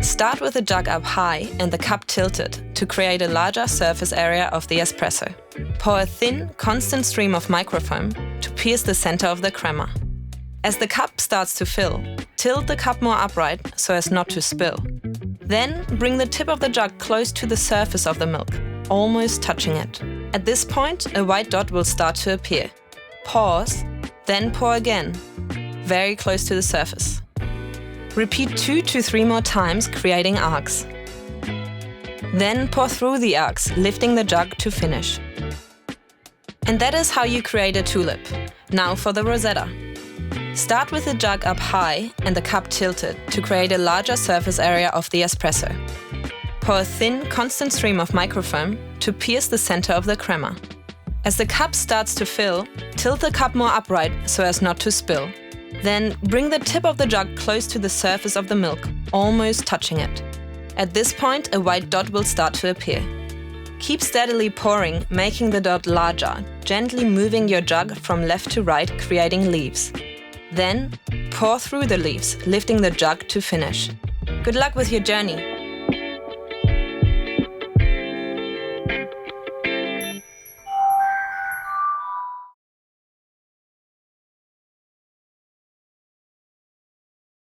Start with the jug up high and the cup tilted to create a larger surface area of the espresso. Pour a thin, constant stream of microfoam to pierce the center of the crema. As the cup starts to fill, tilt the cup more upright so as not to spill. Then bring the tip of the jug close to the surface of the milk, almost touching it. At this point, a white dot will start to appear. Pause, then pour again, very close to the surface. Repeat 2 to 3 more times, creating arcs. Then pour through the arcs, lifting the jug to finish. And that is how you create a tulip. Now for the Roseta. Start with the jug up high and the cup tilted to create a larger surface area of the espresso. Pour a thin, constant stream of microfoam to pierce the center of the crema. As the cup starts to fill, tilt the cup more upright so as not to spill. Then bring the tip of the jug close to the surface of the milk, almost touching it. At this point, a white dot will start to appear. Keep steadily pouring, making the dot larger, gently moving your jug from left to right, creating leaves. Then, pour through the leaves, lifting the jug to finish. Good luck with your journey!